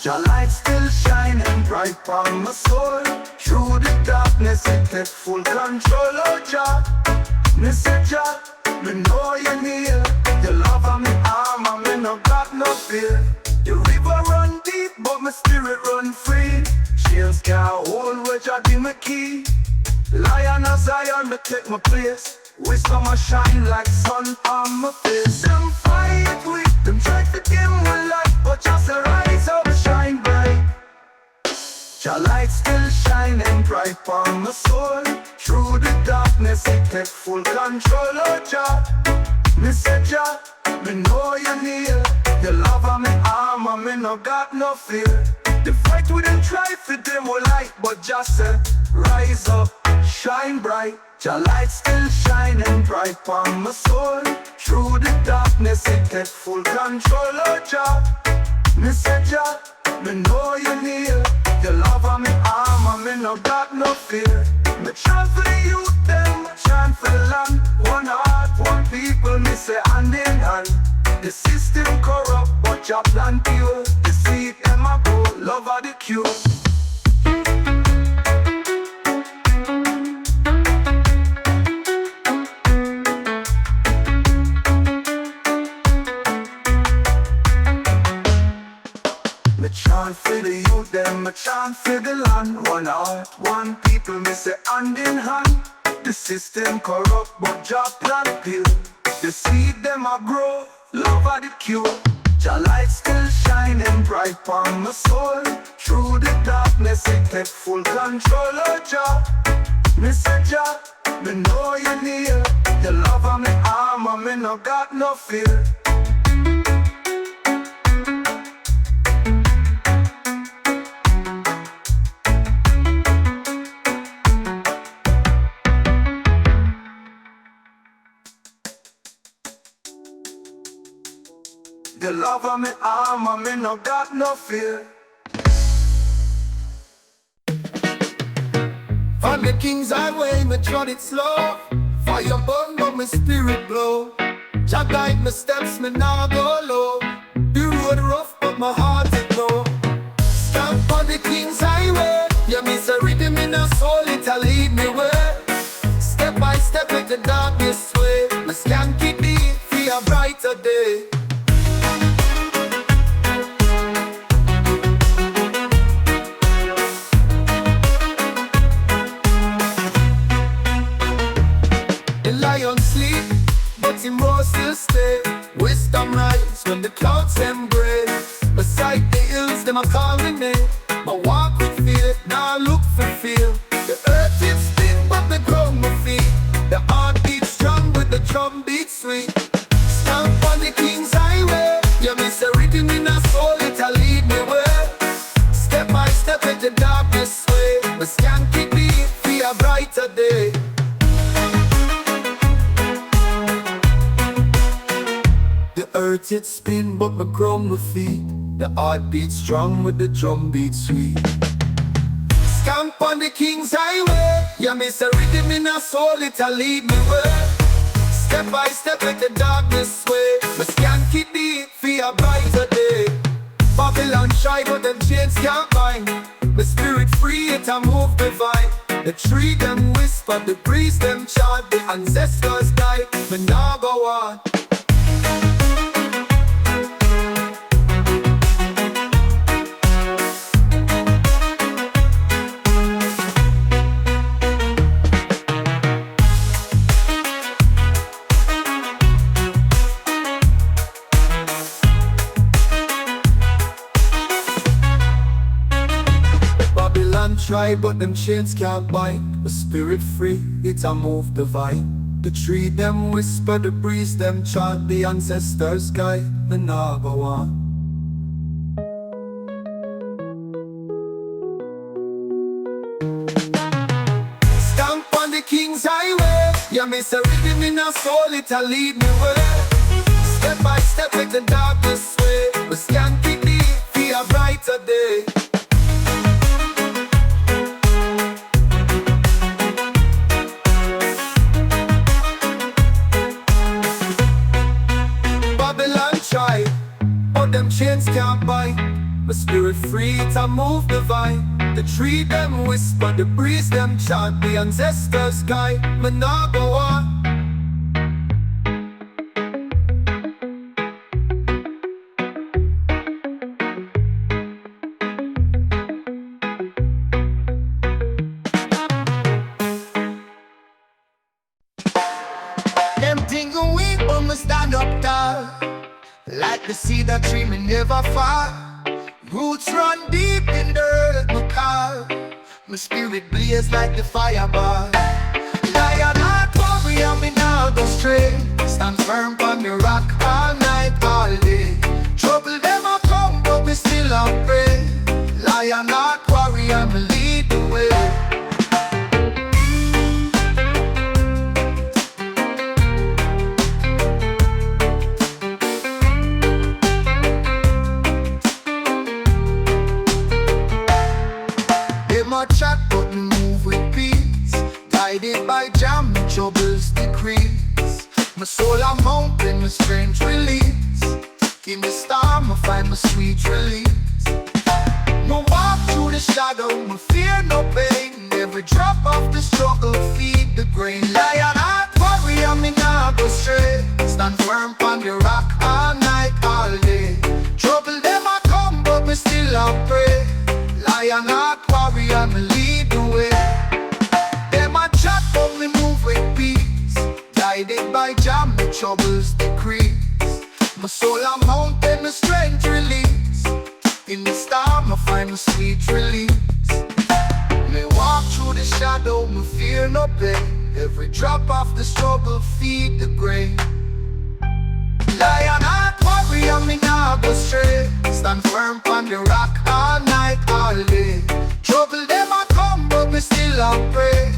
Your light still shining bright on my soul. Through the darkness it take full control. Oh Jah, me say Jah, me know you're near. Your love on me arm and me no got no fear. The river run deep but my spirit run free. Chains can't hold where Jah give me key. Lion of Zion, me take my place. Wisdom a shine like sun on my face. Them fight with, them try to dim my light, but just a rise up, shine bright. Your light still shining bright on my soul. Through the darkness it take full control. Oh Jah, me say Jah, me know you're near. Your love on me arm and me no got no fear. The fight we didn't try for them will light, but just say rise up, shine bright. Your light still shining bright on my soul. Through the darkness it take full control. Oh Jah, me say Jah, me know you're near. Your love on me arm and me no got no fear. Me chant for the youth them, chant for the land. One heart, one people, me say hand in hand. The system corrupt, but your plan pure. The seed them a grow, love are the cure. Me chant for the youth them, me chant for the land. One heart, one people, me say hand in hand. The system corrupt, but your plan pure. The seed them a grow, love are the cure. Your light still shining bright on my soul. Through the darkness it take full control. Oh Jah, me say Jah, me know you're near. Your love on me arm and me no got no fear. The love of me arm and me no got no fear. On the King's Highway, me trod it slow. Fire burn but my spirit glow. Jah guide my steps, me nah go low. The road rough but my heart it know. Stamp on the King's Highway. Yeah, miss a rhythm in a soul, it'll lead me where. Step by step with the darkness way. My scank it deep for a brighter day. Sleep, but him roar still stay. Wisdom rise when the clouds them gray. Beside the hills, them a call me name. My walk with fear, now look for fear. The earth it spin, but the ground my feet. The heart beats strong with the drum beat sweet. Stamp on the King's Highway. You miss a rhythm in a soul, it'll lead me where. Step by step with the darkness way. My scank it deep for a brighter day. Earth it spin but me ground my feet. The heart beats strong with the drum beat sweet. Scamp on the King's Highway. Yeah, miss a rhythm in a soul, it'll lead me where. Step by step with the darkness way. My scank it deep for a brighter day. Babylon shy but them chains can't bind. My spirit free, it a move divine. The tree them whisper, the breeze them chant. The ancestors die, me now go on. Try but them chains can't bind. The spirit free, it a move divine. The tree them whisper, the breeze them chant. The ancestors guide, the nah go on. Stamp on the King's Highway. Yeah, miss a rhythm in a soul, it'll lead me where. Step by step with the darkest way. We scank it deep for a brighter day. Chains can't bind. My spirit free, a move divine. The tree them whisper, the breeze them chant. The ancestors guide, me nah go on. Them think we weak, but me stand up tall. Like the cedar tree, me never fall. Roots run deep in the earth, me call. My spirit blaze like the fireball. Lion heart warrior, me now go straight. Stand firm on the rock all night, all day. Trouble them a come, but me still a pray. Lion heart warrior, me lead the way. My chat but me move with peace. Guided by jam, my troubles decrease. My soul a mountain, my strength release. In the storm, I find my sweet release. No walk through the shadow, my fear no pain. Every drop of the struggle feed the grain. Lion heart warrior, me nah go stray. Stand firm on the rock all night, all day. Trouble them a come, but me still a pray. Lion heart warrior, me lead the way. Them a chat but me move with peace. Guided by jam, my troubles decrease. My soul a mountain, my strength release. In the storm, I find my sweet release. Me walk through the shadow, me fear no pain. Every drop of the struggle feed the grain. Lion heart warrior, me nah go stray. Stand firm on the rock all night, all day. Trouble them a come, but me still a pray.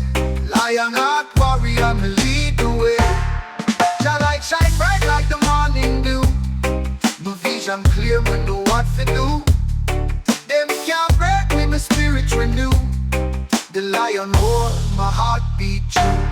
Lion heart warrior, me lead the way. Your light shine bright like the morning dew. My vision clear, me know what to do. Them can't break me, my spirit renew. The lion roar, my heart beat true.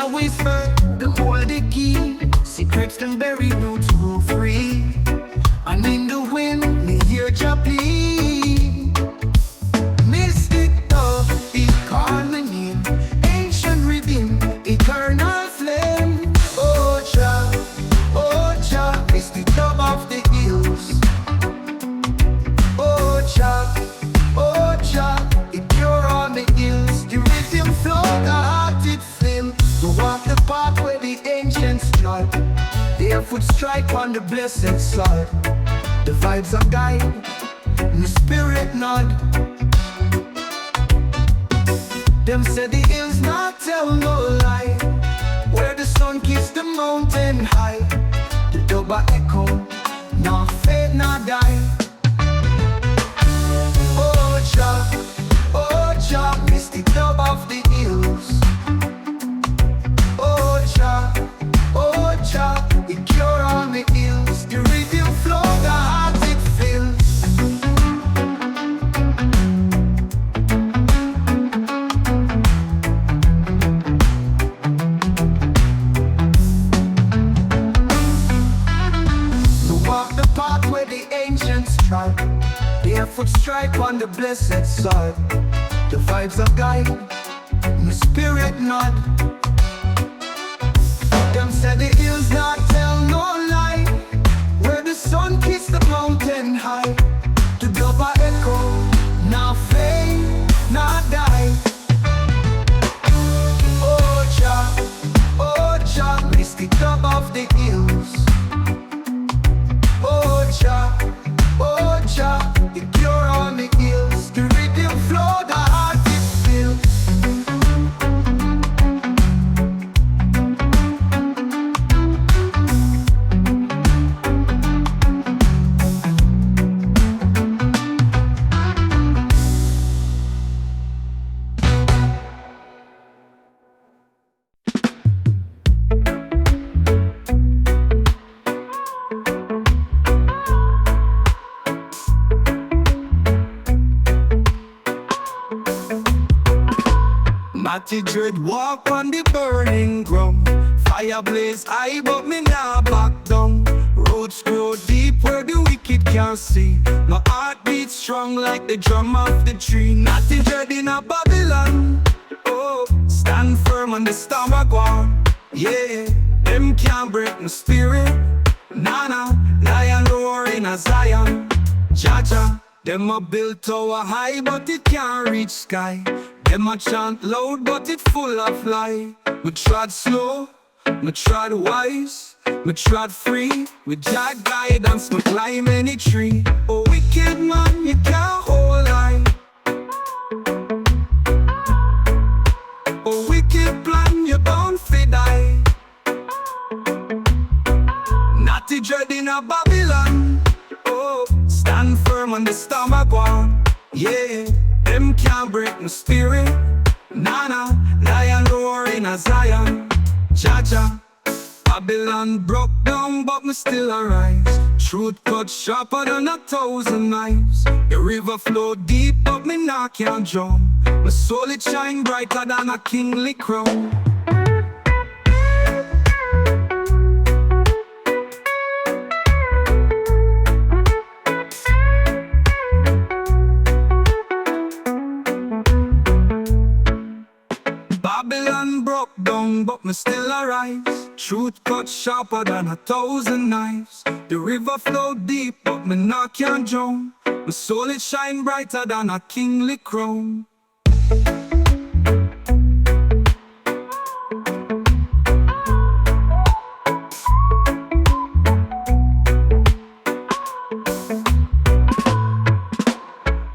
Whisper, the hold the key. Secrets and buried roots move free. And in the wind, me hear your plea. Mystic love, it call my name. Ancient rhythm, eternal flame. Oh Jah, it's the top of the hills. Oh Jah, it pure on the hills. The rhythm flow, the heart it fill. To walk the path where the ancients trod. Their foot strike on the blessed sod. The vibes are guide, and the spirit nod. Them say the hills not tell no lie. Where the sun kissed the mountain high. The double echo, not fade, not die. Oh Jah, misty dub of the hills. Oh Jah, it cure all the ills. The rhythm flow, the heart it fills. To walk the path where the ancients trod. Their foot strike on the blessed sod. The vibes are guide, the spirit nod. Them say the hills not tell no lie. Where the sun kissed the mountain high. The double echo, now fade, not die. Oh Jah, misty top of the hills. Oh Jah, the cure on the hills. The rhythm flow, the heart it fills. Natty dread walk on the burning ground. Fire blaze high but me nah back down. Roots grow deep where the wicked can't see. My heart beats strong like the drum of the tree. Natty dread in a Babylon. Oh, stand firm on the storm of war. Yeah, them can't break my spirit. Nana, lion roar in a Zion. Jaja, them a build tower high but it can't reach sky. Them a chant loud but it full of lie. Me trod slow, me trod wise, me trod free. With Jah guidance me climb any tree. Oh wicked man, you can't hold I. Oh wicked plan, you bound fi die. Natty dread in a Babylon. Oh, stand firm on the storm of war. Yeah, them can't break my spirit. Nana, lion roar in a Zion. Jaja, Babylon broke down but me still arise. Truth cut sharper than 1,000 knives. The river flow deep but me nah can't drown. My soul it shine brighter than a kingly crown. Babylon broke down, but me still arise. Truth cut sharper than 1,000 knives. The river flow deep, but me not can't drown. My soul it shine brighter than a kingly crown.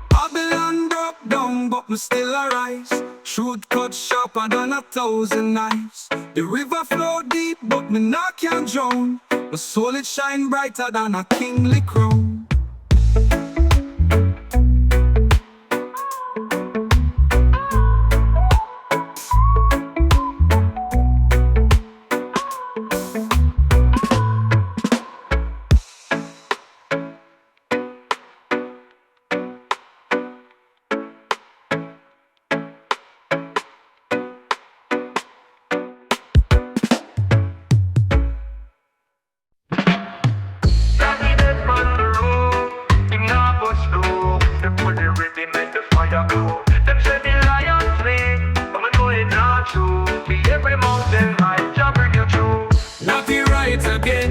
Babylon broke down, but me still arise. Truth cut sharper than 1,000 knives. The river flow deep, but me not can't drown. My soul it shine brighter than a kingly crown.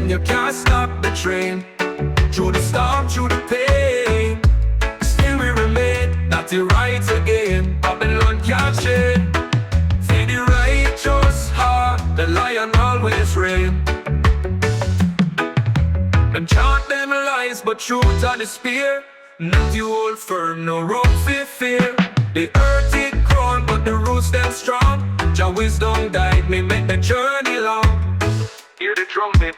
You can't stop the train. Through the storm, through the pain, still we remain. Natty right again. Babylon can't chain. For the righteous heart, the lion always reign. Them chant them lies, but truth are the spear. Not you hold firm, no rope for fear. The earth it grown, but the roots them strong. Jah wisdom guide me, make the journey long. Hear the trumpet,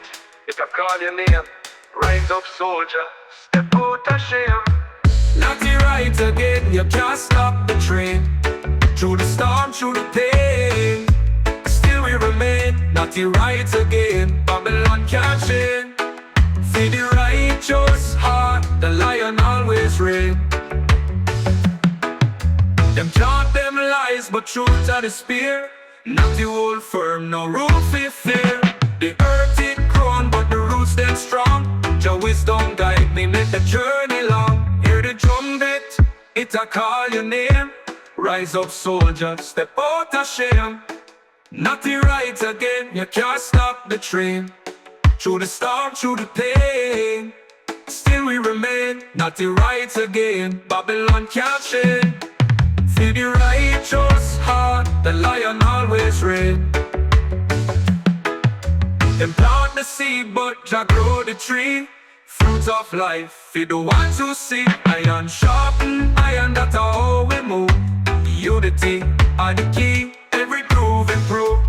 it a call your name. Rise up soldier, step out of shame. Natty right again, you can't stop the train. Through the storm, through the pain, still we remain. Natty right again, Babylon can't chain. For the righteous heart, the lion always reign. Them chant them lies, but truth are the spear. Not you hold firm, no room for fear. The earth it grown, but the roots them strong. Jah wisdom guide me, make the journey long. Hear the drum beat, it a call your name. Rise up soldier, step out of shame. Natty right again, you can't stop the train. Through the storm, through the pain, still we remain. Natty right again, Babylon can't chain. For the righteous heart, the lion always reign. Them plant the seed, but Jah grow the tree. Fruits of life, for the ones who see. Iron sharpen iron, that's how we move. Unity are the key, every groove improve.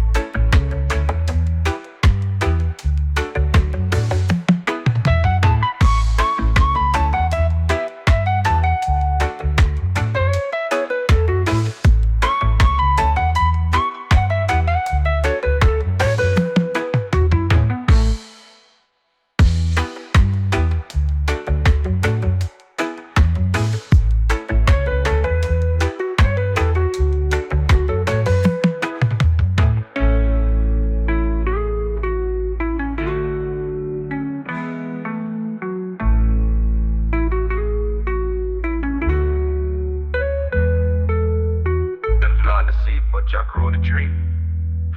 the dream.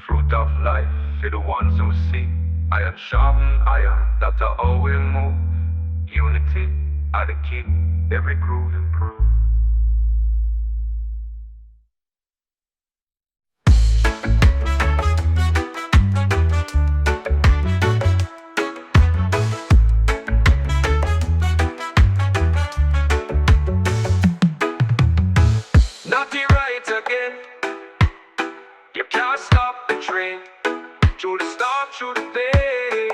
Fruit of life for the ones who see. Iron sharpen iron, that's how we'll move. Unity are the key, every groove improve. Natty right again. You can't stop the train. Through the storm, through the pain,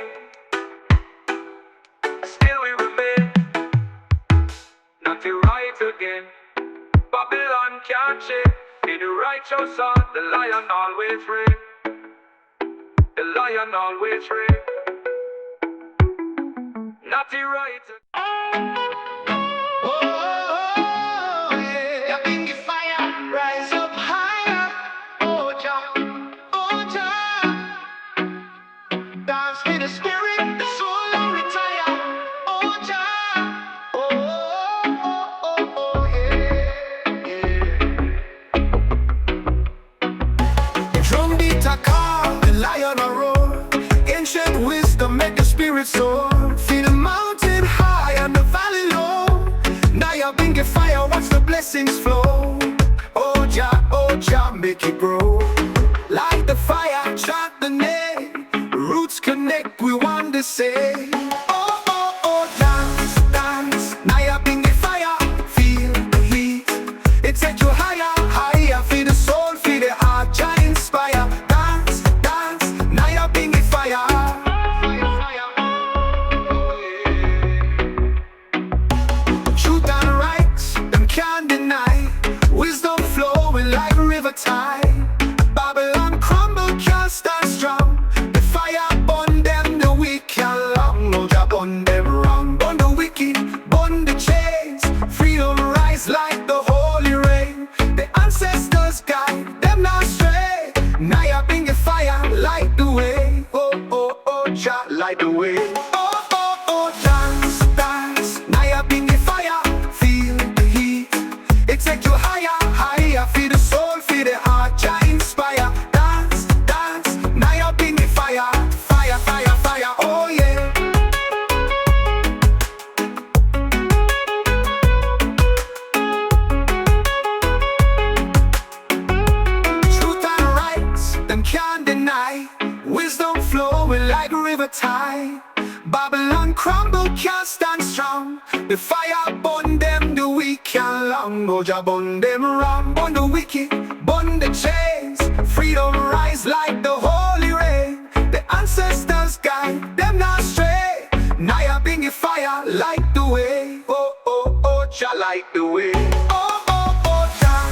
still we remain. Natty right again. Babylon can't shake. In the righteous heart, the lion always reign. The lion always reign. Natty right again. Nyabinghi fire, rise up higher. Oh, Chant, dance with the spirit, the soul will retire. Oh, Chant, yeah. The drum beat a call, the lion a roar. Ancient wisdom make the spirit soar. Feel the mountain high and the valley low. Nyabinghi fire, watch the blessings flow. Oh Jah, make it grow. Light the fire, chant the name. Roots connect, we want to say. Oh, dance, dance. Nyabinghi fire, feel the heat. It take you higher, higher. Feel the soul, feel the heart, Jah inspire. Dance, dance, Nyabinghi fire. Truth and rights, them can't deny. Wisdom flowing like a river tide. Babylon crumble, can't stand strong. The fire burn them, the weak can't long. No Jah burn them wrong. Burn the wicked, burn the chains. Freedom rise like the holy rain. The ancestors guide them not stray. Nyabinghi fire, light the way. Oh, Jah, light the way. Oh, dance, dance. Nyabinghi fire, feel the heat. It take you higher, higher. Feel the soul, feel the heart, Jah inspire. Dance, dance, Nyabinghi fire. Fire, fire, fire, oh yeah. Truth and rights, them can't deny. Wisdom flowing like a river tide. Babylon crumble, can't stand strong. The fire burn them, the weak can't long. No Jah burn them wrong. Burn the wicked, burn the chains. Freedom rise like the holy rain. The ancestors guide them not stray. Nyabinghi fire, light the way. Oh, Jah light the way. Oh, Jah.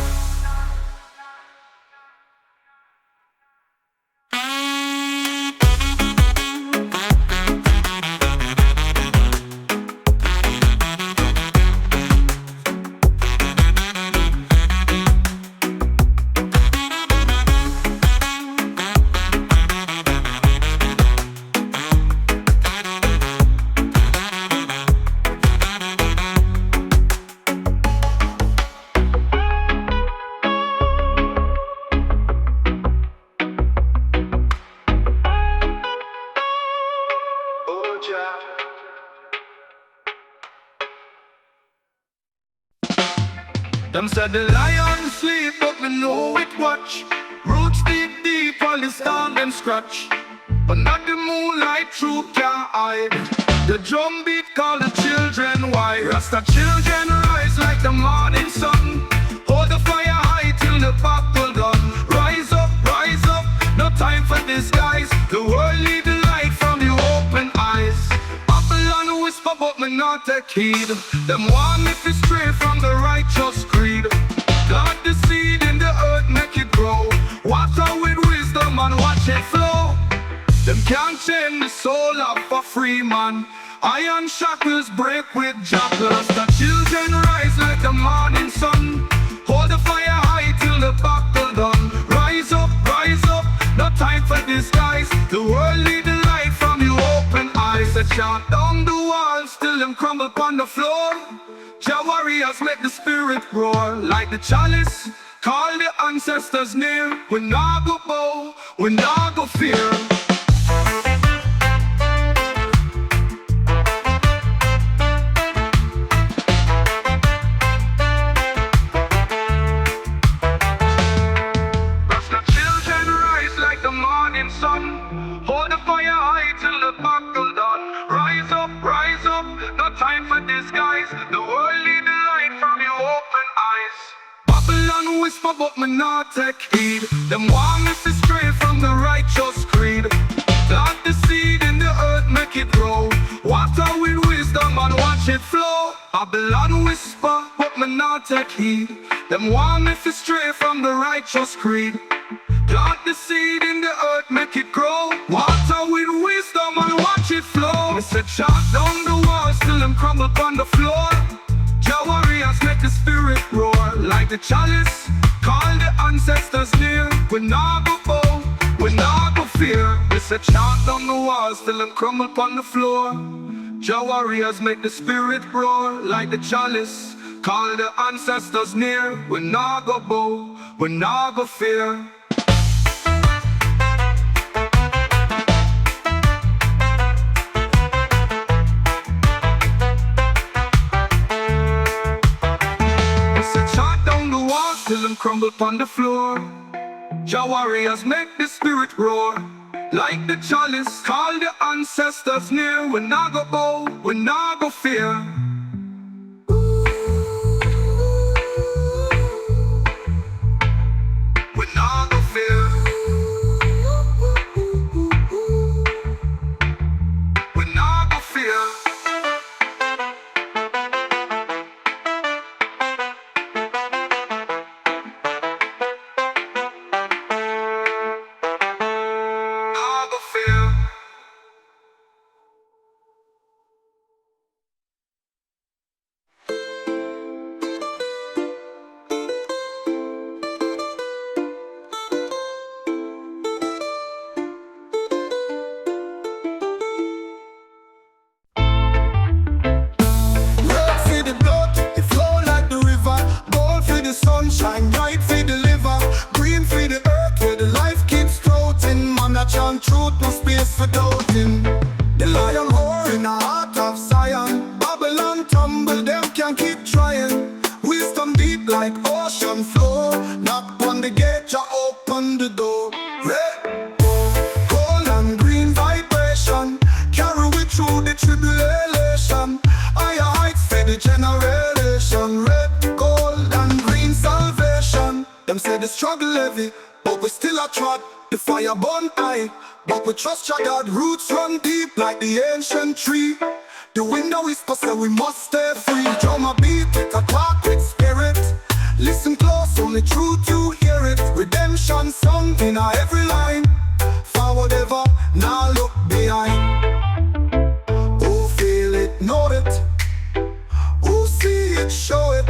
Oh, Jah. Them said the lion sleep, but we know it watch. Roots deep, deep, all the stand and scratch. But not the moonlight true can't hide. The drum beat call the children why. Rasta children rise like the morning sun. Hold the fire high till the battle done. Rise up, no time for disguise. The world need the light from the open eyes. Babylon whisper but me not take heed. Them want me to stray from the righteous creed. Plant the seed in the earth, make it grow. Water with wisdom and watch it flow. Them can't chain the soul of a free man. Iron shackles break with jackals. The children rise like the morning sun. Hold the fire high till the battle done. Rise up, no time for disguise. The world need the light from the open eyes. They chant down the walls till them crumble upon the floor. Jah warriors make the spirit roar. Like the chalice, call the ancestors near. We not go bow, we not go fear. Sun, hold the fire high till the battle done. Rise up, no time for disguise. The world need the light from your open eyes. Babylon whisper, but me not take heed. Them want us to stray from the righteous creed. Plant the seed in the earth, make it grow. Water with wisdom and watch it flow. Babylon whisper, but me not take heed. Them want us to stray from the righteous creed. Plant the seed in the earth, make it grow. Water with wisdom and watch it flow. Mr. Chant down the walls till them crumble on the floor. Jah warriors make the spirit roar. Like the chalice, call the ancestors near. We not go bow, we not go fear. Mr. Chant down the walls till them crumble on the floor. Jah warriors make the spirit roar. Like the chalice, call the ancestors near. We not go bow, we not go fear. Till them crumble upon the floor. Jah warriors make the spirit roar. Like the chalice, call the ancestors near. We not go bow, we not go fear. We not go fear. We not go fear. Sunshine, right for the liver, green for the earth, where the life keeps floating. Man, I chant truth, no space for doubting. The lion roar in the heart of Zion. Babylon tumble, them can keep trying. Wisdom deep like ocean floor. Knock on the gate, Jah open the door. Red, gold and green vibration, carry we through the tribulation. Higher heights for the generation. Red, gold and green salvation. Them say the struggle heavy, but we still a trot. The fire burn high, but we trust Jah God. Roots run deep like the ancient tree. The window is for so we must stay free. Drum a beat with a clock with spirit. Listen close, only truth you hear it. Redemption sung in our every line. Forward ever, now look behind. Who feel it, know it. Who see it, show it.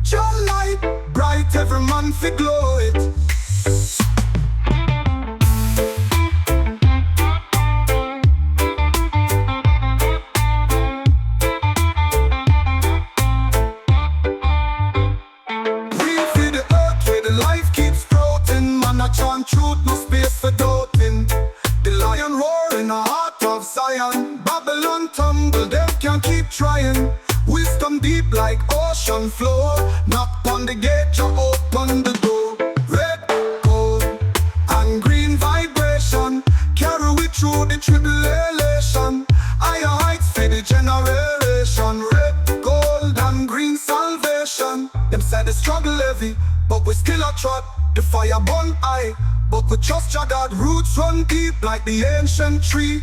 Jah light, bright, every man fi glow it. Chant truth, no space for doubting. The lion roar in the heart of Zion. Babylon tumble, them can keep trying. Wisdom deep like ocean floor. Knock on the gate, Jah open the door. Red, gold, and green vibration, carry we through the tribulation. Higher heights for the generation. Red, gold, and green salvation. Them say the struggle heavy, but we still a trot. The fire burn high, but we trust Jah God. Roots run deep like the ancient tree.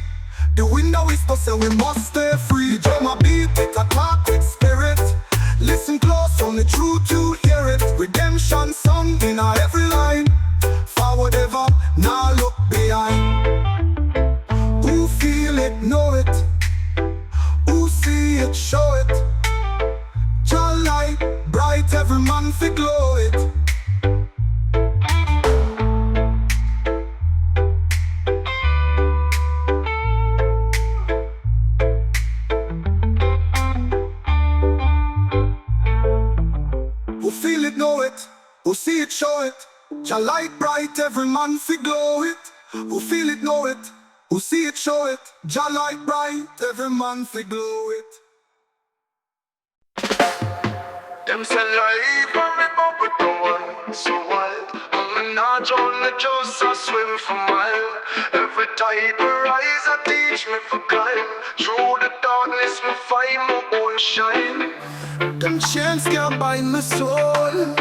The window is for so we must stay free. Drum a beat with a clock with spirit. Listen close, only truth you hear it. Redemption sung in our every line. Forward ever, now look behind. Who feel it, know it. Who see it, show it. Jah light, bright, every man fi glow it. Who see it, show it. Jah light bright, every man fi glow it. Who feel it, know it. Who see it, show it. Jah light bright, every man fi glow it. Them say life on me but the one so wild. I'm not only just a swim for mile. Every tide we rise I teach me for climb. Through the darkness me find my own shine. Them chains can't bind my soul.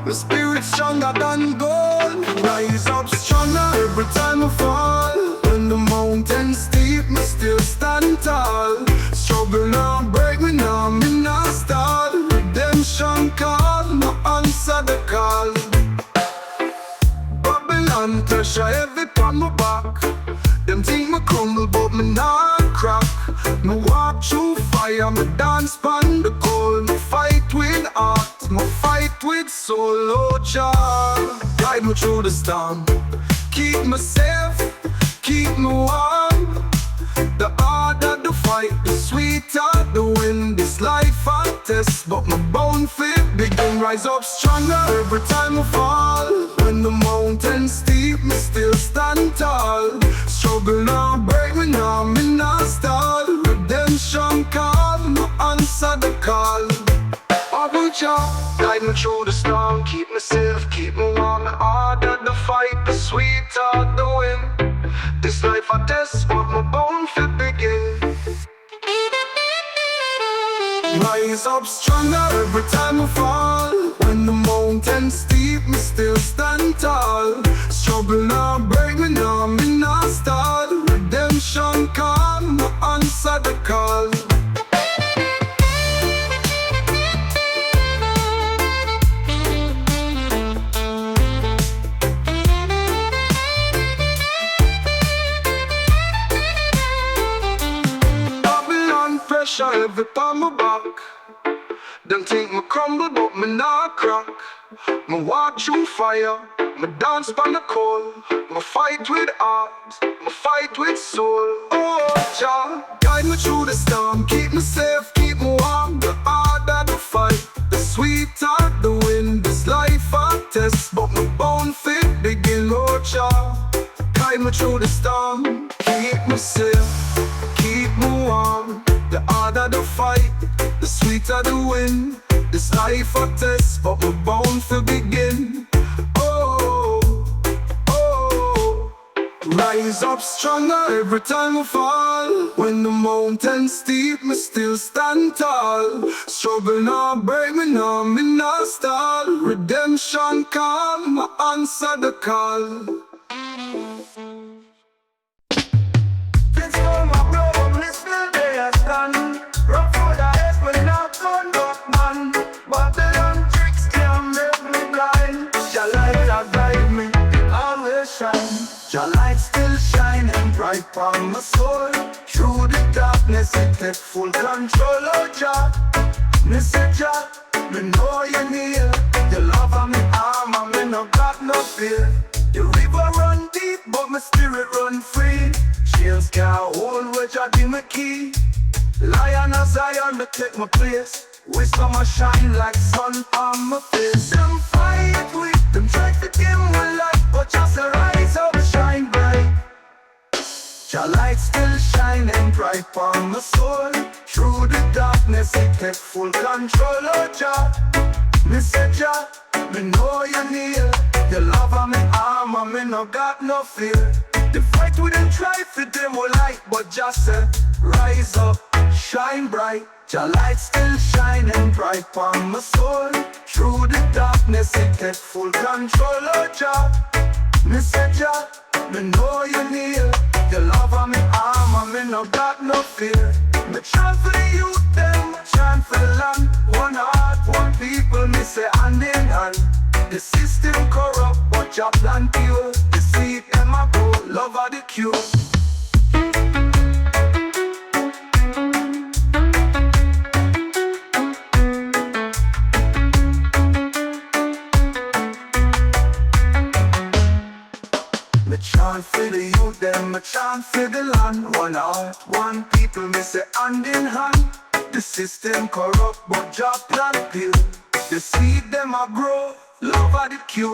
My spirit stronger than gold. Rise up stronger every time I fall. When the mountains steep, me still stand tall. Struggle now, break me now, me not stall. Redemption call, no answer the call. Babylon pressure heavy on my back. Them think me crumble but me not crack. Me walk through fire, me dance pon the cold. Me fight with heart, me fight with soul. Oh Jah, guide me through the storm. Keep me safe, keep me warm. The harder the fight, the sweeter the win. This life I test, but my bone fit begin. Rise up stronger every time I fall. When the mountains steep, me still stand tall. Struggle now, break me now, me not stall. Redemption call, no answer the call. Oh Jah, guide me through the storm. Keep me safe, keep me warm. The harder the fight, the sweeter the win. This life I test, but my bone fit begin. Rise up stronger every time I fall. When the mountains steep, me still stand tall. Struggle now, break me now, me not stall. Redemption come, no answer the call. Pressure heavy on my back. Them think me crumble but me not crack. Me walk through fire, me dance pon the cold. Me fight with heart, me fight with soul. Oh Jah, guide me through the storm. Keep me safe, keep me warm. The harder the fight, the sweeter the win. This life I test, but my bone fit begin. Oh Jah, guide me through the storm. Keep me safe, keep me warm. The harder the fight, the sweeter the win. This life a test, but my bound to begin. Oh, oh, rise up stronger every time I fall. When the mountains steep, me still stand tall. Struggle now, break me now, me not stall. Redemption come, I answer the call. Rough for the head, but not gun up, man. Babylon tricks can make me blind. Jah light that guide me, always shine. Jah light still shining bright on my soul. Through the darkness, it take full control. Oh Jah, me say Jah, me know you near. Your love and me armor, me no got no fear. The river run deep, but my spirit run free. Chains can't hold where Jah give me key. Lion of Zion, me take my place. Wisdom a shine like sun on my face. Them fight with, them try to dim my light, but just a rise up, shine bright. Jah light still shining bright on my soul. Through the darkness, it take full control. Oh Jah, me say Jah, me know you near. Your love and me armor, me no got no fear. The fight we them try for them will light, but just say, rise up, shine bright. Jah light still shining bright on my soul. Through the darkness, it take full control. Oh Jah, me say Jah, me know you near. Your love and me armor, me no got no fear. Me chant for the youth, them chant for the land. One heart, one people, me say hand in hand. The system corrupt, but Jah plan pure. The seed them a grow, love are the cure. Me chant for the youth, them me chant for the land. One heart, one people, me say hand in hand. The system corrupt, but Jah plan pure. The seed them a grow, love are the cure.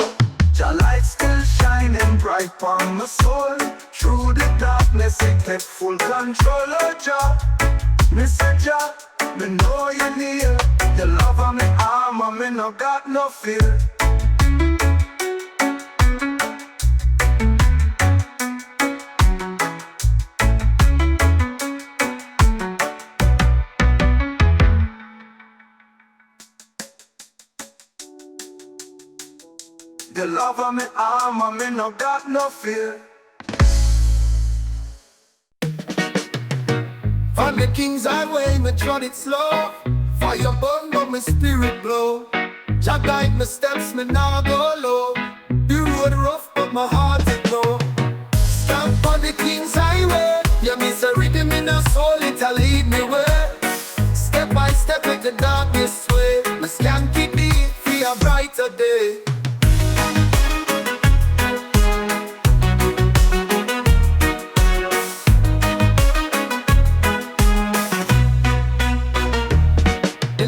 Jah light still shining bright on my soul. Through the darkness it take full control. Oh Jah, me say Jah, me know you near. Your love on me armor, me no got no fear. The love of me armor, me no got no fear. On the King's highway, me trod it slow. Fire burn, but my spirit glow. Jah guide my steps, me nah go low. The road rough, but my heart is low. Stamp on the King's highway. Yeah, me say rhythm in a soul, it'll lead me way. Step by step, make the darkness sway. My scank keep me for a brighter day.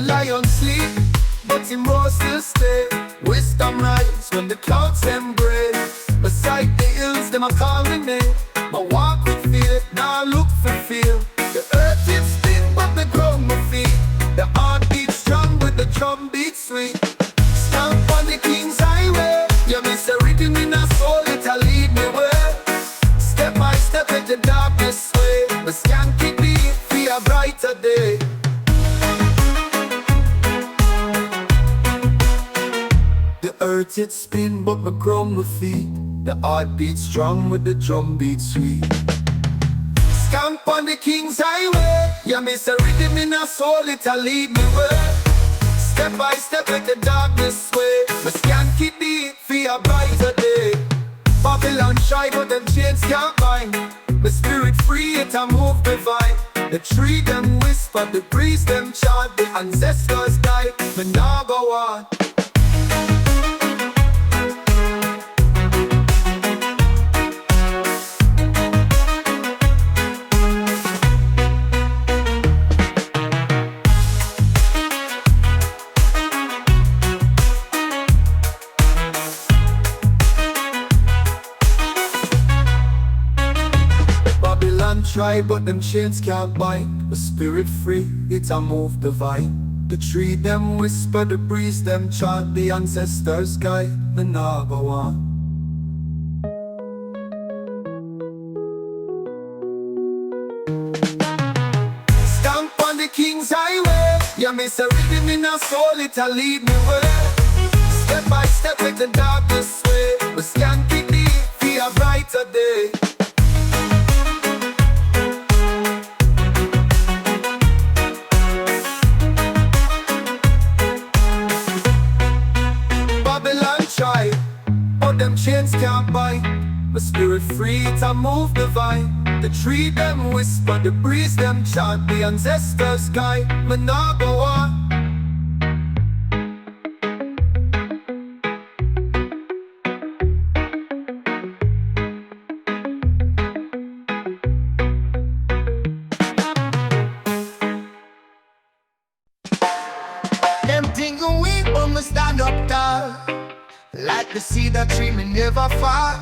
Lion sleep, but him roar still stay. Wisdom rise when the clouds embrace. Beside the hills, them a call me name. My walk with fear, now I look for fear. The earth it spin, but the ground my feet. The heart beats strong with the drum beat sweet. Stamp on the King's highway. Yeah, me say rhythm in a soul, it'll lead me way. Step by step in the darkness way. My scank keep me for a brighter day. The earth it spin, but my ground my feet. The heart beats strong with the drum beat sweet. Scank on the King's highway. Yeah, me say rhythm in a soul, it'll lead me way. Step by step like the darkness way. My scank keep me for a brighter day. Babylon shy, but them chains can't bind. My spirit free, it a move divine. The tree them whisper, the breeze them chant. The ancestors guide, me nah go on. Try, but them chains can't bind. The spirit free, it's a move divine. The tree them whisper, the breeze them chant. The ancestors guide, me nah go on. Stamp on the King's highway. Yeah, me say rhythm in a soul, it'll lead me way. Step by step with the darkness way. We scank it deep for a brighter day. Them chains can't bind. My spirit free, it's a move divine. The tree them whisper, the breeze them chant. The ancestors guide, me nah go on. Them think weak, but me stand up tall. Like the cedar tree, me never fall.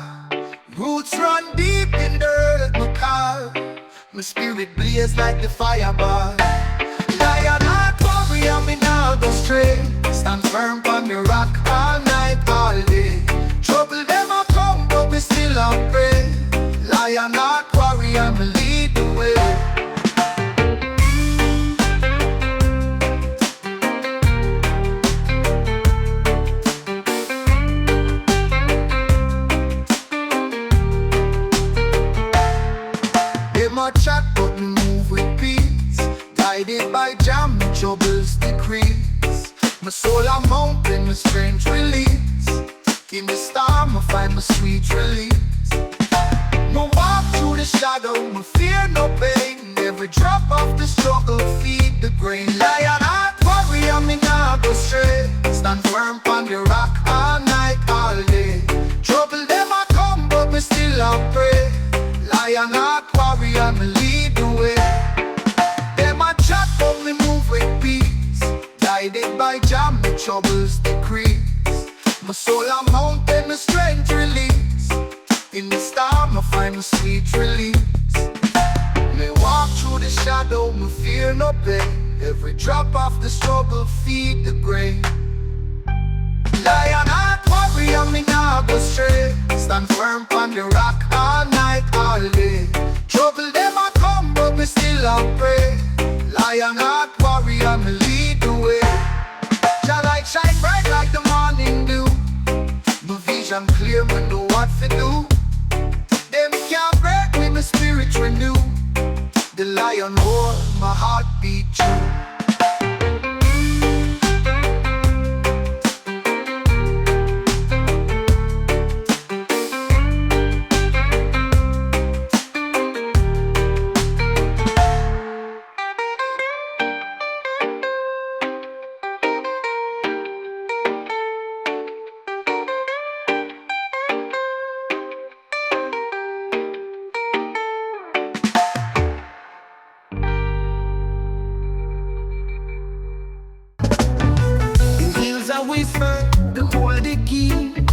Roots run deep in the earth, me call. My spirit blaze like the fireball. Lion heart warrior, me now go stray. Stand firm on the rock all night, all day. Trouble them a come, but we still on pray. Lion heart warrior, me lead the way. Chat but me move with peace. Guided by jam, my troubles decrease. My soul a mountain, my strength release. In the storm I find my sweet release. Me walk through the shadow, me fear no pain. Every drop of the struggle feed the grain. Lion heart warrior, me nah go stray. Stand firm on the rock all night, all day. Trouble them a come, but me still a pray. Lion heart warrior, me lead the way. Them a chat, but me move with peace. Guided by Jah, my troubles decrease. My soul a mountain, my strength release. In the storm I find my sweet release. Me walk through the shadow, me fear no pain. Every drop of the struggle feed the grain. Lion heart warrior, me nah go stray. Stand firm on the rock all night, all day. Trouble them a come, but me still a pray. Lion heart warrior, me lead the way. Jah light shine bright like the morning dew. My vision clear, me know what to do. Them can't break me, my spirit renew. The lion roar, my heart beat true.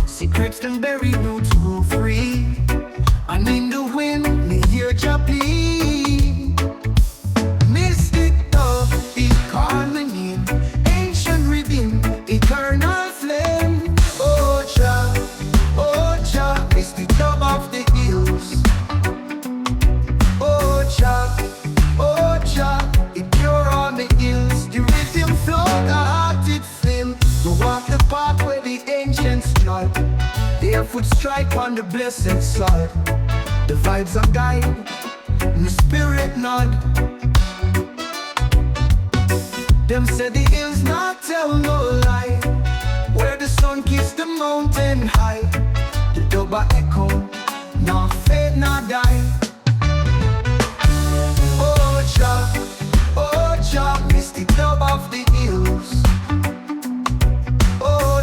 Secrets and berry roots grow free. And in the wind, me hear Jah plea. Mystic dove, it calling in. Ancient rhythm, eternal flame. Oh Jah, it's the dove of the hills. Oh Jah, it cure all the ills. The rhythm flow, the heart it fill. We walk the path where the ancients trod. Their foot strike on the blessed sod. The vibes are guide, the spirit nod. Them say the hills not tell no lie. Where the sun kissed the mountain high. The dubba echo, nor fade nor die. Oh Jah, mystic dove of the hills. Oh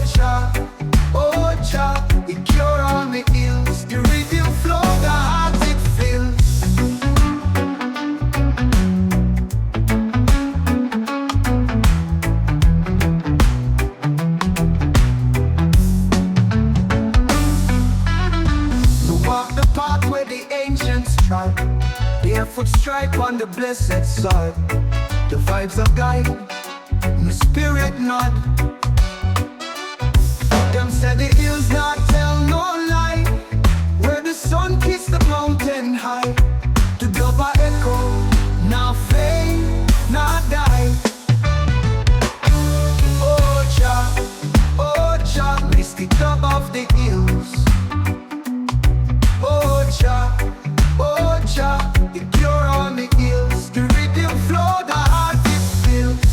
Jah, it cure all the ills. The rhythm flow, the heart it fills. We walk the path where the ancients trod. Their foot strike on the blessed sod. The vibes are guide, my spirit nod. Them say the hills not tell no lie. Where the sun kissed the mountain high. The dubba echo, now fade, not die. Oh Jah, mystic dove of the hills. Oh Jah, it cure all the ills. The rhythm flow, the heart it fills.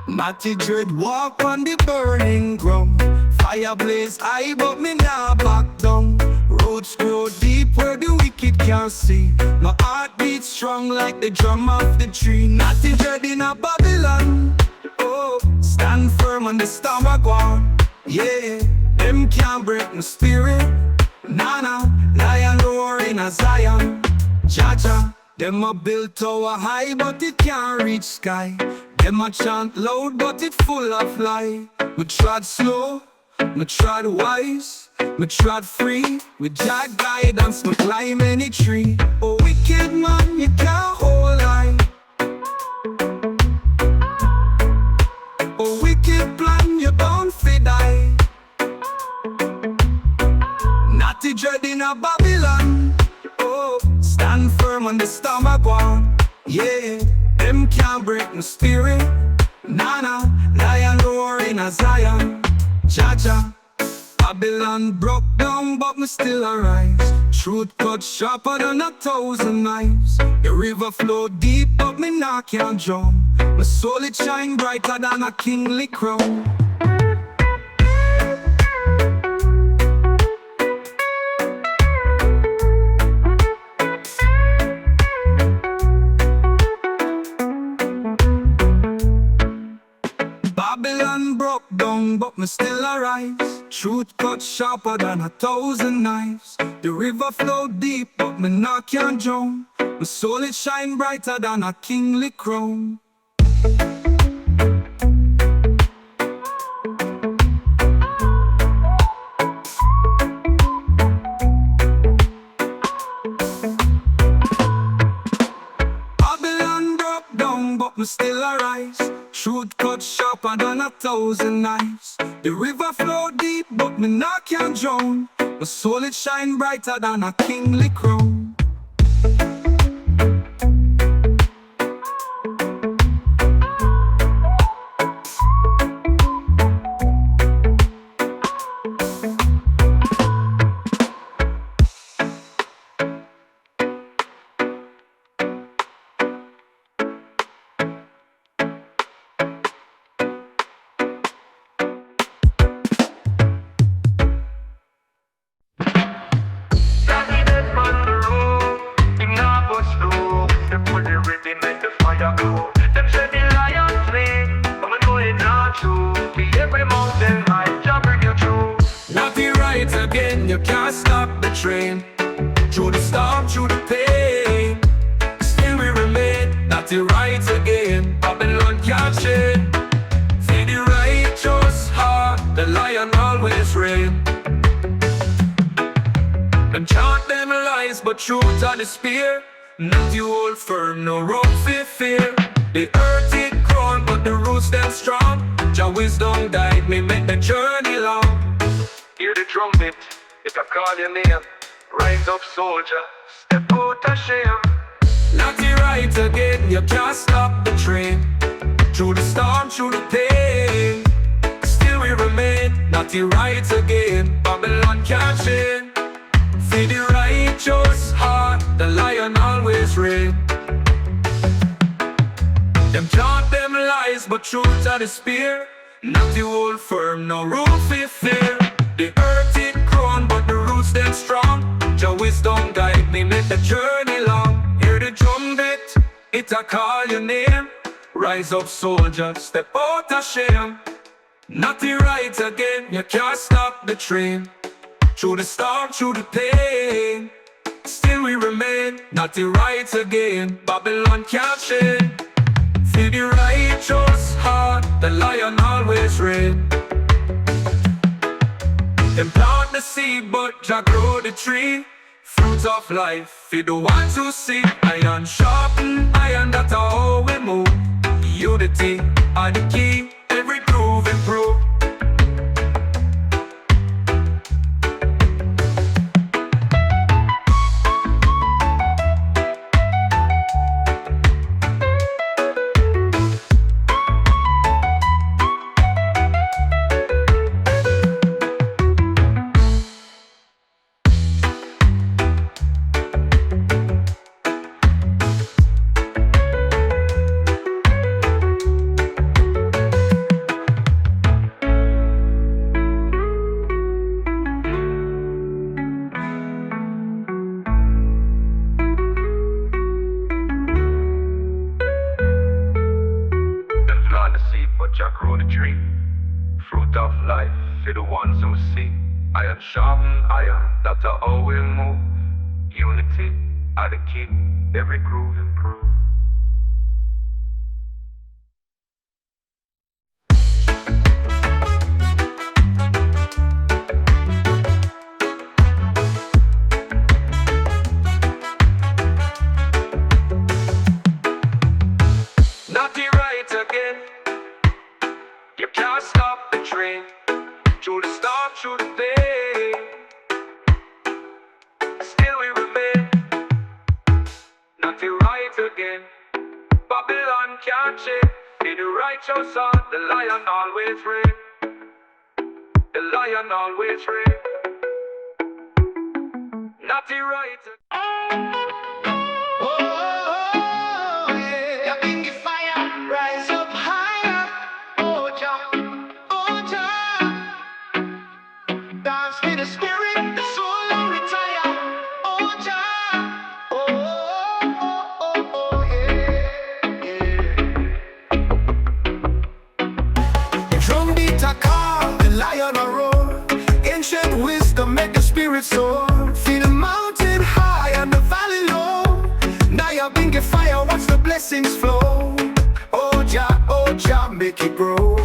Natty dread walk on the burning ground. Fire blaze high but me nah back down. Roots grow deep where the wicked can't see. My heart beats strong like the drum of the tree. Natty dread in a Babylon. Oh, stand firm on the storm I go on. Yeah, them can't break my spirit. Nana, lion roar in a Zion. Jah, them a build tower high but it can't reach sky. Them a chant loud but it full of lie. Me trod slow, me trod wise, me trod free. With Jah guidance, me climb any tree. Oh wicked man, you can't hold I. Oh wicked plan, you bound fi die. Natty dread in a Babylon. Oh, stand firm on the storm I go on. Yeah, them can't break my spirit. Nana, lion roar in a Zion. Jah, Babylon broke down but me still arise. Truth cut sharper than 1,000 knives. The river flow deep but me nah can't drown. My soul it shine brighter than a kingly crown. Babylon broke down, but me still arise. Truth cut sharper than 1,000 knives. The river flowed deep, but me not can't drown. My soul it shine brighter than a kingly crown. Babylon broke down, but me still arise. Truth cut sharper than 1,000 knives. The river flowed deep, but me not can't drown. My soul it shine brighter than a kingly crown. You can't stop the train. Through the storm, through the pain, still we remain. Not the right again. Babylon can't chain. See the righteous heart, the lion always reign. Them chant them lies, but truth are the spear. Not you hold firm, no rope for fear. The earth it grown, but the roots them strong. Jah wisdom guide me, make the journey long. Hear the trumpet, if I call your name, rise up soldier, step out of shame. Not the right again, you can't stop the train. Through the storm, through the pain, still we remain. Not the right again, Babylon can't chain. See the righteous heart, the lion always reign. Them chant them lies, but truth are the spear. Not you hold firm, no room for fear. The earth it grown, but the roots them strong. Jah wisdom guide me, make the journey long. Hear the trumpet, it a call your name. Rise up soldier, step out of shame. Not the right again, you can't stop the train. Through the storm, through the pain, still we remain. Not the right again, Babylon can't chain. See the righteous heart, the lion always reign. Them plant the seed, but Jah grow the tree. Fruit of life, for the ones who see. Iron sharpen iron, that's how we move. Unity are the key, every groove improve. Jah grow the tree. Fruit of life for the ones who see. Iron sharpen iron, that's how we move. Unity are the key, every groove improve. Not the right again. You can't stop the train. Through the storm, through the pain, still we remain. Not the right again. Babylon can't shake. In the righteous heart, the lion always reign. The lion always reign. Not the right again. Oh, yeah. Nyabinghi Fire Burning. lion a roar. Ancient wisdom make the spirit soar. Feel the mountain high and the valley low. Nyabinghi fire, watch the blessings flow. Oh Jah, make it grow.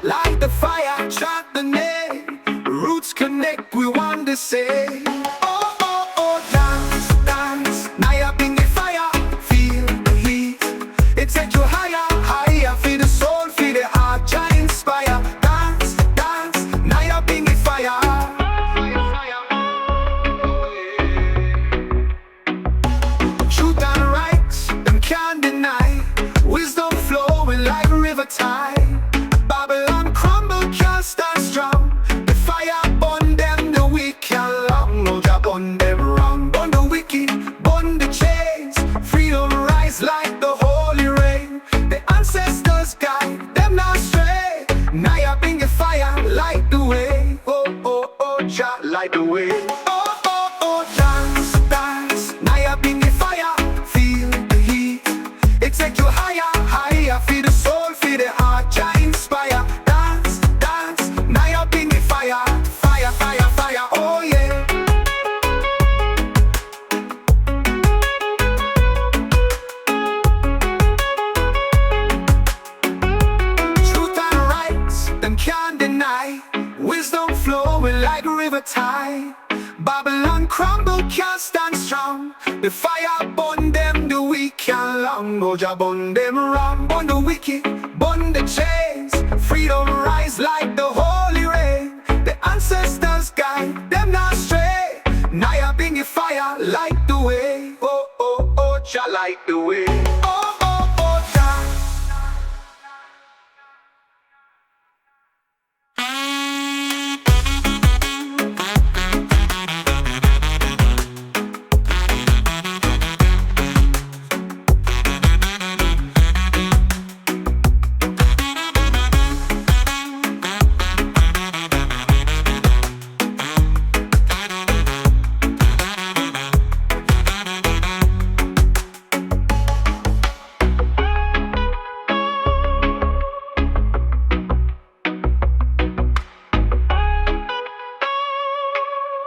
Light the fire, chant the name. Roots connect, we want to say. Oh, dance, dance. Nyabinghi fire, feel the heat. It take you higher, higher. Feel the soul, feel the heart, Jah inspire. Dance, dance, Nyabinghi fire. Truth and rights, them can't deny. Wisdom flowing like a river tide. Babylon crumble, can't stand strong. The fire burn them, the weak can't long. No Jah burn them wrong. Burn the wicked, burn the chains. Freedom rise like the holy rain. The ancestors guide them not stray. Nyabinghi fire, light the way. Oh, Jah, light the way. Oh, dance, dance. Nyabinghi fire, feel the heat. It take you higher, higher. Feel the soul, feel the heart, Jah inspire. Dance, dance, Nyabinghi fire. Fire, fire, fire, oh yeah. Truth and rights, them can't deny. Wisdom flowing like a river tide. Babylon crumble, can't stand strong. The fire burn them, the weak can't long. No Jah burn them wrong. Burn the wicked, burn the chains. Freedom rise like the holy rain. The ancestors guide them not stray. Nyabinghi fire, light the way. Oh, Jah light the way. Oh, dance.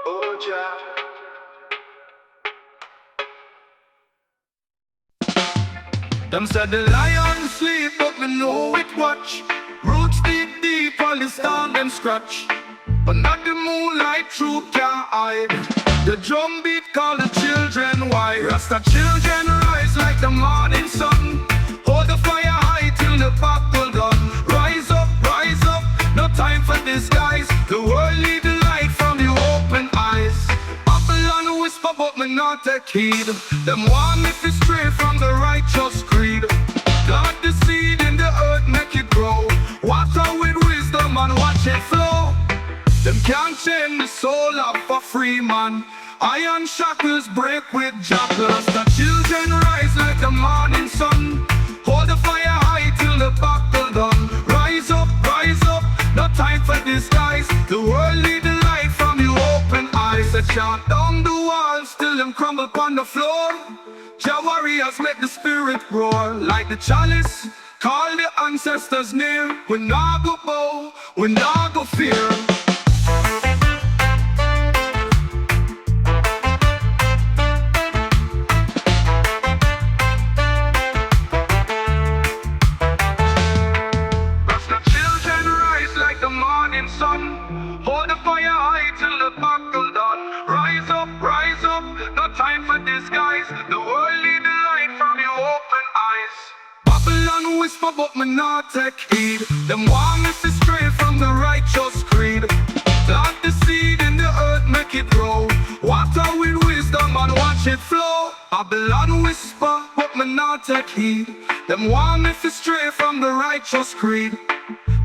Oh, Jah. Them said the lion sleep, but we know it watch. Roots deep, deep, all the storm them scratch. But not the moonlight, truth can't hide. The drum beat call the children why. Rasta children rise like the morning sun. Hold the fire high till the battle done. Rise up, no time for disguise. The world need the light from your open eyes. Babylon whisper, but me not take heed. Them want me to stray from the righteous creed. Plant the seed in the earth, make it grow. Water with wisdom and watch it flow. Them can't chain the soul of a free man. Iron shackles break with jackals. The children rise like the morning sun. Hold the fire high till the battle done. Rise up, no time for disguise. The world need the light from your open eyes. They chant down the walls till them crumble upon the floor. Jah warriors make the spirit roar. Like the chalice, call the ancestors near. We not go bow, we not go fear. Sun. Hold the fire high till the battle done. Rise up, no time for disguise. The world need the light from your open eyes. Babylon whisper, but me not take heed. Them want me to stray from the righteous creed. Plant the seed in the earth, make it grow. Water with wisdom and watch it flow. Babylon whisper, but me not take heed. Them want me to stray from the righteous creed.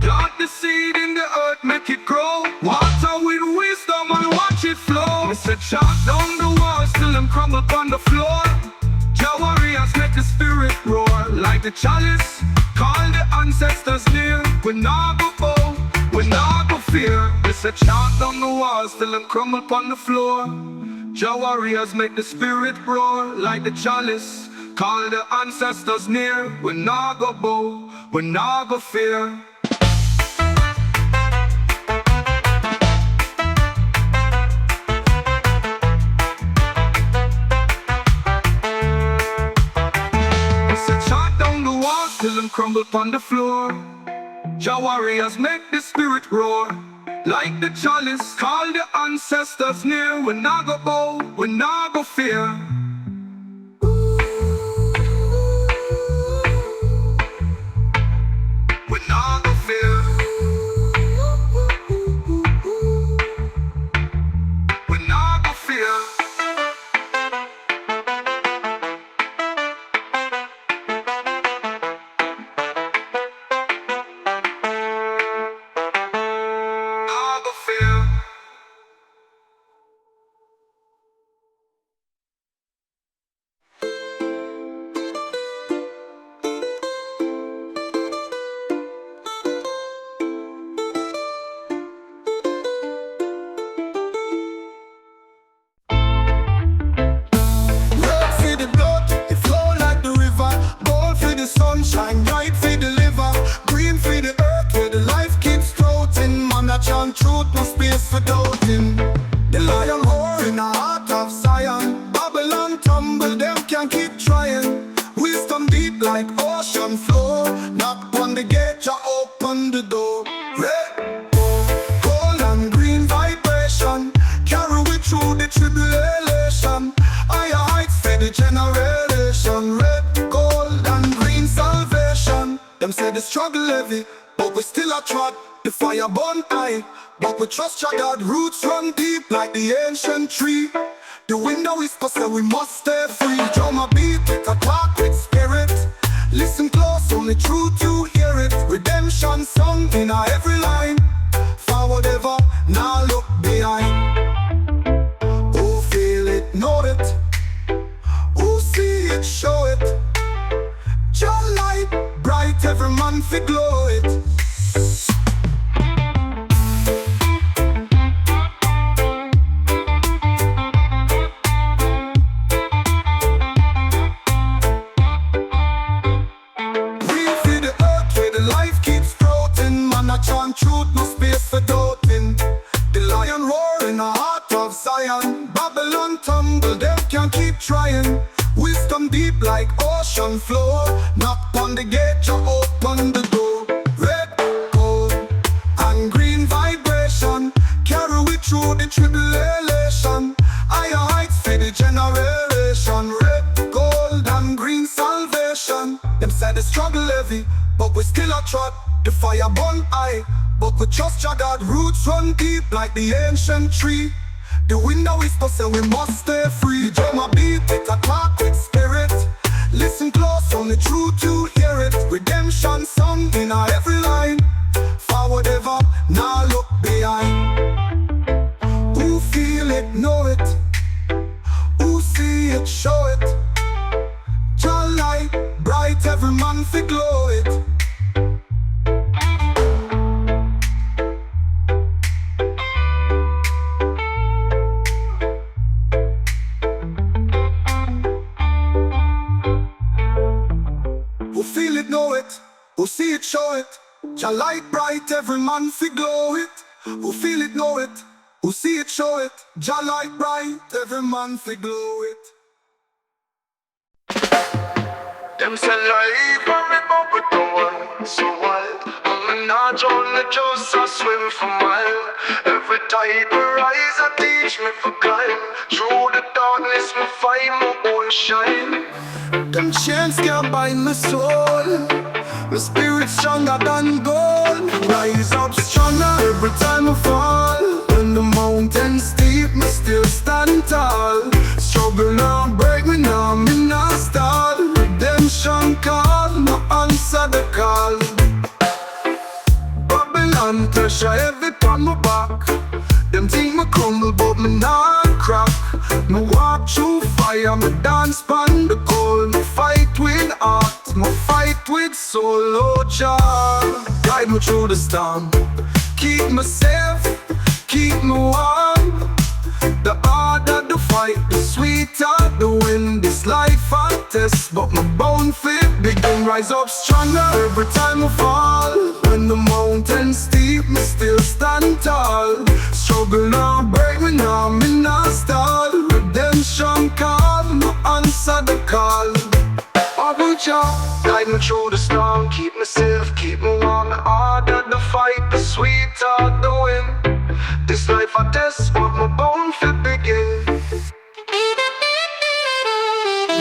Plant the seed in the earth, make it grow. Water with wisdom and watch it flow. Me say chant down the walls till them crumble upon the floor. Jah warriors make the spirit roar. Like the chalice, call the ancestors near. We not go bow, we not go fear. Me say chant down the walls till them crumble upon the floor. Jah warriors make the spirit roar. Like the chalice, call the ancestors near. We not go bow, we not go fear. crumble upon the floor. Jah warriors make the spirit roar. Like the chalice, call the ancestors near. We nah go bow, we nah go fear. We nah go fear. We nah go fear. Sunshine, right for the liver, green for the earth, where the life keeps floating. Man, I chant truth, no space for doubting. The lion roar in the heart of Zion. Babylon tumble, them can keep trying. Wisdom deep like ocean floor. Knock on the gate, you open the door. Red, gold and green vibration, carry we through the tribulation. Higher heights for the generation. Red, gold and green salvation. Them say the struggle heavy, but we still a trot. The fire burn high, but we trust your God. Roots run deep like the ancient tree. The window is past, so we must stay free. Drum a beat, take a talk with spirit. Listen close, only truth you hear it. Redemption sung in our every line. Forward ever, now look behind. Who feel it, know it. Who see it, show it. Your light, bright, every man fi glow it. Chant truth, no space for doubting. The lion roar in the heart of Zion. Babylon tumble, them can keep trying. Wisdom deep like ocean floor. Knock on the gate, you open the door. Red, gold, and green vibration, carry we through the tribulation. Higher heights for the generation. Red, gold, and green salvation. Them say the struggle heavy, but we still a trot. The fire burn high, but we trust your God. Roots run deep like the ancient tree. The window is past, so we must stay free. Drum a beat, take a talk with spirit. Listen close, only truth you hear it. Redemption sung in our every line. Forward ever, now look behind. Who feel it, know it. Who see it, show it. Your light, bright, every man fi glow it. Who see it, show it. Your light bright, every man fi glow it. Who feel it, know it. Who see it, show it. Your light bright, every man fi glow it. Them say life on me, but we don't want so wild. I'm not only just a swim for mile. Every tide we rise, I teach me for climb. Through the darkness, me find my own shine. Them chains can't bind my soul. My spirit stronger than gold. Rise up stronger every time I fall. When the mountains steep, me still stand tall. Struggle now, break me now, me not stall. Redemption call, no answer the call. Babylon pressure heavy on my back. Them think me crumble, but me not crack. Me walk through fire, me dance pon the cold. Me fight with heart, me fight with soul. Oh Jah, guide me through the storm. Keep me safe, keep me warm. The harder the fight, the sweeter the win. This life I test, but my bone fit big and rise up stronger every time I fall. When the mountains steep, me still stand tall. Struggle now, break me now, me not stall. Redemption call, no answer the call. I will Jah, guide me through the storm, keep me safe, keep me warm. The harder the fight, the sweeter the win. This life I test, but my bone fit begin.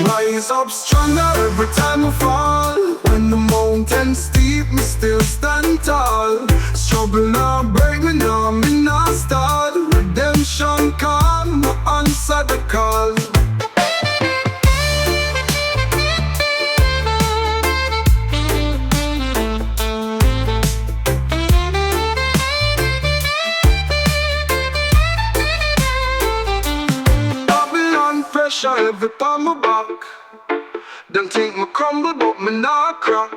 Rise up stronger every time I fall. When the mountains steep, me still stand tall. Struggle now, break me now, me not start. Redemption come, I answer the call. Pressure every time my back. Them think me crumble but me not crack.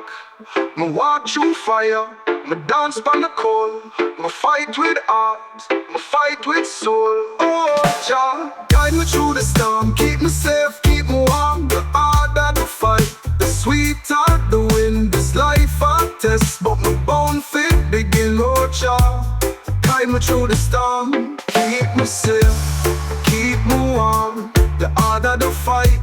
Me walk through fire, me dance by the cold. Me fight with heart, me fight with soul. Oh Jah, guide me through the storm, keep me safe, keep me warm. The harder the fight, the sweeter the win. This life I test, but my bone fit begin. Oh Jah, guide me through the storm, keep me safe, keep me warm. The harder the fight,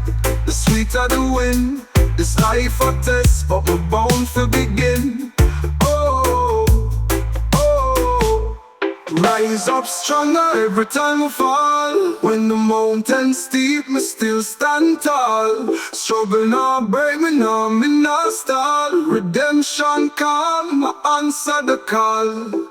the sweeter the win. This life a test, but my bound to begin. Oh, oh, rise up stronger every time I fall. When the mountains steep, me still stand tall. Struggle now, break me now, me not stall. Redemption come, I answer the call.